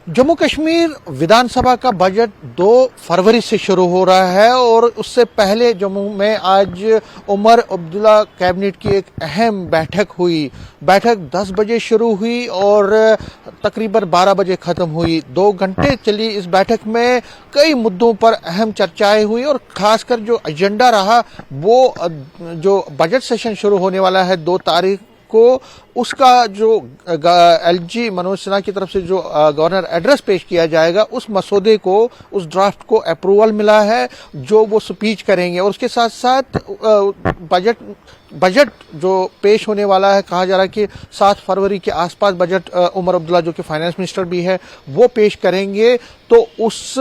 जम्मू कश्मीर विधानसभा का बजट 2 फरवरी से शुरू हो रहा है और उससे पहले जम्मू में आज उमर अब्दुल्ला कैबिनेट की एक अहम बैठक हुई। बैठक 10 बजे शुरू हुई और तकरीबन 12 बजे खत्म हुई। 2 घंटे चली इस बैठक में कई मुद्दों पर अहम चर्चाएं हुई और खासकर जो एजेंडा रहा वो जो बजट सेशन शुरू होने वाला है 2 तारीख को, उसका जो एलजी मनोज सिन्हा की तरफ से जो गवर्नर एड्रेस पेश किया जाएगा उस मसौदे को, उस ड्राफ्ट को अप्रूवल मिला है जो वो स्पीच करेंगे। और उसके साथ साथ बजट जो पेश होने वाला है, कहा जा रहा है कि 7 फरवरी के आसपास बजट उमर अब्दुल्ला जो कि फाइनेंस मिनिस्टर भी है वो पेश करेंगे। तो उस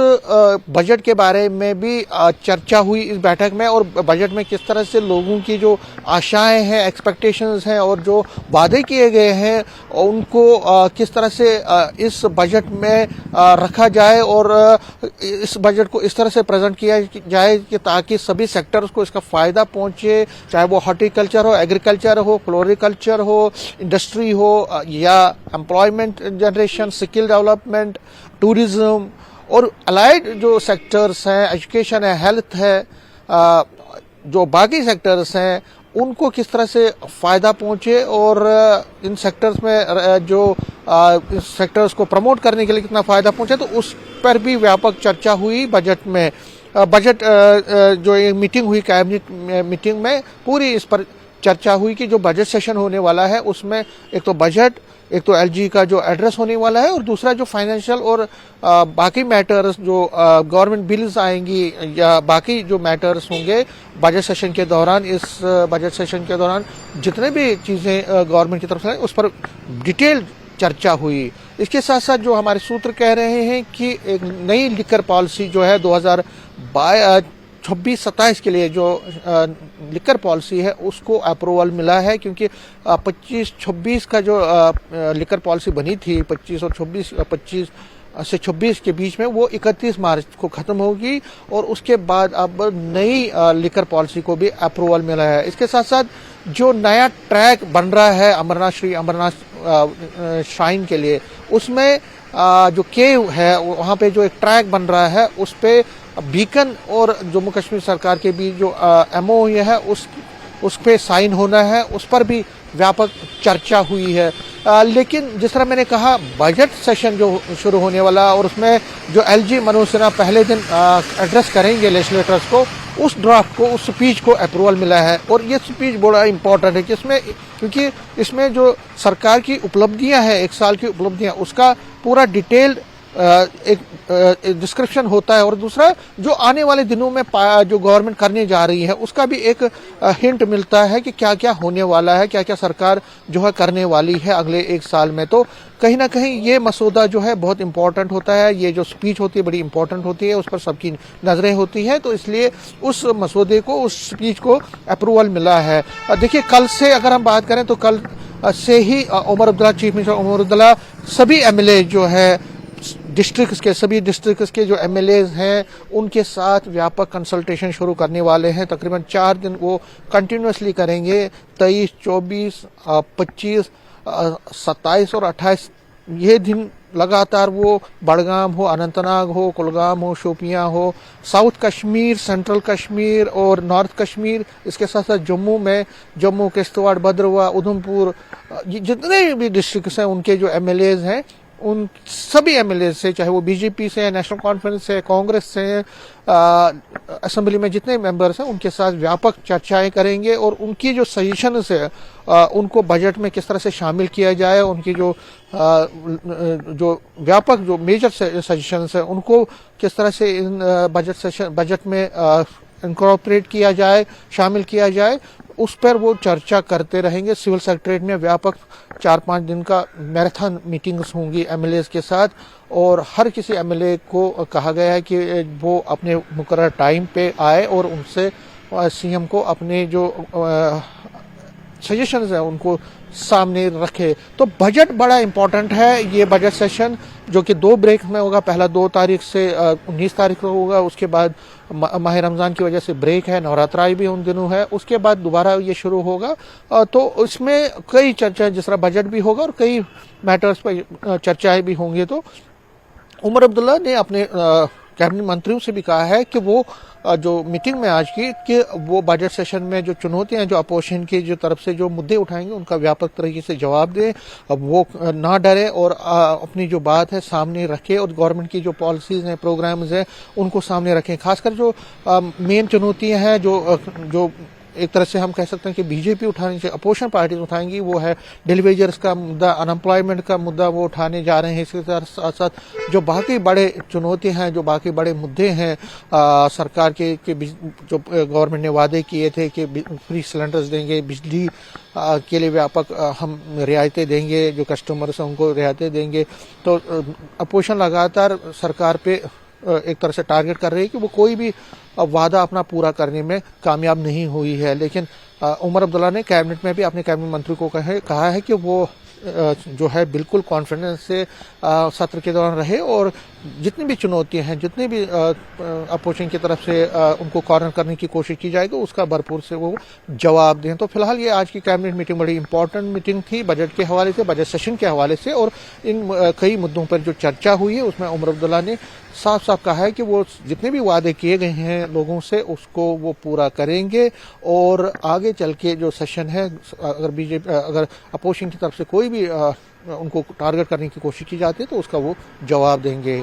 बजट के बारे में भी चर्चा हुई इस बैठक में और बजट में किस तरह से लोगों की जो आशाएं हैं, एक्सपेक्टेशंस हैं और जो वादे किए गए हैं उनको किस तरह से इस बजट में रखा जाए और इस बजट को इस तरह से प्रेजेंट किया जाए कि ताकि सभी सेक्टर्स को इसका फायदा पहुंचे, चाहे वो हॉर्टिकल्चर हो, एग्रीकल्चर हो, फ्लोरिकल्चर हो, इंडस्ट्री हो या employment generation, skill development, tourism और अलाइड जो सेक्टर्स हैं, एजुकेशन है, हेल्थ है, जो बाकी सेक्टर्स हैं उनको किस तरह से फायदा पहुंचे और इन सेक्टर्स में जो इस सेक्टर्स को प्रमोट करने के लिए कितना फायदा पहुंचे, तो उस पर भी व्यापक चर्चा हुई बजट में। बजट जो ये मीटिंग हुई कैबिनेट मीटिंग में पूरी इस पर चर्चा हुई कि जो बजट सेशन होने वाला है उसमें एक तो बजट, एक तो एलजी का जो एड्रेस होने वाला है और दूसरा जो फाइनेंशियल और बाकी मैटर्स जो गवर्नमेंट बिल्स आएंगी या बाकी जो मैटर्स होंगे बजट सेशन के दौरान, इस बजट सेशन के दौरान जितने भी चीज़ें गवर्नमेंट की तरफ से उस पर डिटेल चर्चा हुई। इसके साथ साथ जो हमारे सूत्र कह रहे हैं कि एक नई लिकर पॉलिसी जो है 2026-27 के लिए जो लिकर पॉलिसी है उसको अप्रूवल मिला है, क्योंकि 25-26 का जो लिकर पॉलिसी बनी थी 25 से 26 के बीच में वो 31 मार्च को खत्म होगी और उसके बाद अब नई लिकर पॉलिसी को भी अप्रूवल मिला है। इसके साथ साथ जो नया ट्रैक बन रहा है श्री अमरनाथ श्राइन के लिए, उसमें जो केव है वहाँ पे जो एक ट्रैक बन रहा है उस पे बीकन और जम्मू कश्मीर सरकार के बीच जो एमओयू है उस पे साइन होना है, उस पर भी व्यापक चर्चा हुई है। लेकिन जिस तरह मैंने कहा बजट सेशन जो शुरू होने वाला और उसमें जो एलजी मनोज सिन्हा पहले दिन एड्रेस करेंगे लेजिस्लेटर्स को, उस ड्राफ्ट को, उस स्पीच को अप्रूवल मिला है। और ये स्पीच बड़ा इम्पोर्टेंट है कि क्योंकि इसमें जो सरकार की उपलब्धियां हैं, 1 साल की उपलब्धियां, उसका पूरा डिटेल्ड एक डिस्क्रिप्शन होता है और दूसरा जो आने वाले दिनों में जो गवर्नमेंट करने जा रही है उसका भी एक हिंट मिलता है कि क्या क्या होने वाला है, क्या क्या सरकार जो है करने वाली है अगले 1 साल में। तो कहीं ना कहीं ये मसौदा जो है बहुत इंपॉर्टेंट होता है, ये जो स्पीच होती है बड़ी इंपॉर्टेंट होती है, उस पर सबकी नजरें होती हैं, तो इसलिए उस मसौदे को, उस स्पीच को अप्रूवल मिला है। देखिए कल से अगर हम बात करें तो कल से ही उमर अब्दुल्ला, चीफ मिनिस्टर उमर अब्दुल्ला सभी एमएलए जो है सभी डिस्ट्रिक्ट्स के जो एमएलएज हैं उनके साथ व्यापक कंसल्टेशन शुरू करने वाले हैं। तकरीबन 4 दिन वो कंटिन्यूसली करेंगे, 23, 24, 25, 27 और 28 ये दिन लगातार वो बड़गाम हो, अनंतनाग हो, कुलगाम हो, शोपियां हो, साउथ कश्मीर, सेंट्रल कश्मीर और नॉर्थ कश्मीर, इसके साथ साथ जम्मू में जम्मू, किश्तवाड़, भद्रवाह, उधमपुर, जितने भी डिस्ट्रिक्ट्स हैं उनके जो एमएलएज हैं उन सभी एमएलए से, चाहे वो बीजेपी से, नेशनल कॉन्फ्रेंस से, कांग्रेस से, असेंबली में जितने मेंबर्स हैं उनके साथ व्यापक चर्चाएं करेंगे और उनकी जो सजेशंस है उनको बजट में किस तरह से शामिल किया जाए, उनकी जो व्यापक जो मेजर सजेशंस है उनको किस तरह से इन बजट में इनकॉर्पोरेट किया जाए, शामिल किया जाए, उस पर वो चर्चा करते रहेंगे। सिविल सेक्रेटरीट में व्यापक 4-5 दिन का मैराथन मीटिंग्स होंगी एमएलएज के साथ और हर किसी एमएलए को कहा गया है कि वो अपने मुकर्रर टाइम पे आए और उनसे सीएम को अपने जो सजेशंस है उनको सामने रखे। तो बजट बड़ा इंपॉर्टेंट है। ये बजट सेशन जो कि 2 ब्रेक में होगा, पहला 2 तारीख से 19 तारीख को होगा, उसके बाद माह रमज़ान की वजह से ब्रेक है, नवरात्रि भी उन दिनों है, उसके बाद दोबारा ये शुरू होगा। तो इसमें कई चर्चाएं, जिस तरह बजट भी होगा और कई मैटर्स पर चर्चाएं भी होंगी। तो उमर अब्दुल्ला ने अपने कैबिनेट मंत्रियों से भी कहा है कि वो जो मीटिंग में आज की कि वो बजट सेशन में जो चुनौतियां जो अपोजिशन की जो तरफ से जो मुद्दे उठाएंगे उनका व्यापक तरीके से जवाब दें। अब वो ना डरे और अपनी जो बात है सामने रखे और गवर्नमेंट की जो पॉलिसीज हैं प्रोग्राम्स हैं उनको सामने रखें। खासकर जो मेन चुनौतियां हैं जो एक तरह से हम कह सकते हैं कि बीजेपी उठाने से अपोजिशन पार्टीज उठाएंगी, वो है डेली वेजर्स का मुद्दा, अनएम्प्लॉयमेंट का मुद्दा वो उठाने जा रहे हैं। इसके साथ साथ जो बाकी बड़े चुनौतियां हैं, जो बाकी बड़े मुद्दे हैं सरकार के जो गवर्नमेंट ने वादे किए थे कि फ्री सिलेंडर्स देंगे, बिजली के लिए व्यापक हम रियायतें देंगे, जो कस्टमर्स हैं उनको रियायतें देंगे। तो अपोजिशन लगातार सरकार पे एक तरह से टारगेट कर रही है कि वो कोई भी वादा अपना पूरा करने में कामयाब नहीं हुई है। लेकिन उमर अब्दुल्ला ने कैबिनेट में भी अपने कैबिनेट मंत्री को कहा है कि वो जो है बिल्कुल कॉन्फिडेंस से सत्र के दौरान रहे और जितनी भी चुनौतियां हैं, जितनी भी अपोजिशन की तरफ से उनको कॉर्नर करने की कोशिश की जाएगी उसका भरपूर से वो जवाब दें। तो फिलहाल ये आज की कैबिनेट मीटिंग बड़ी इंपॉर्टेंट मीटिंग थी बजट के हवाले से, बजट सेशन के हवाले से, और इन कई मुद्दों पर जो चर्चा हुई है उसमें उमर अब्दुल्ला ने साफ साफ कहा है कि वो जितने भी वादे किए गए हैं लोगों से उसको वो पूरा करेंगे और आगे चल के जो सेशन है अगर अपोजिशन की तरफ से कोई भी उनको टारगेट करने की कोशिश की जाती है तो उसका वो जवाब देंगे।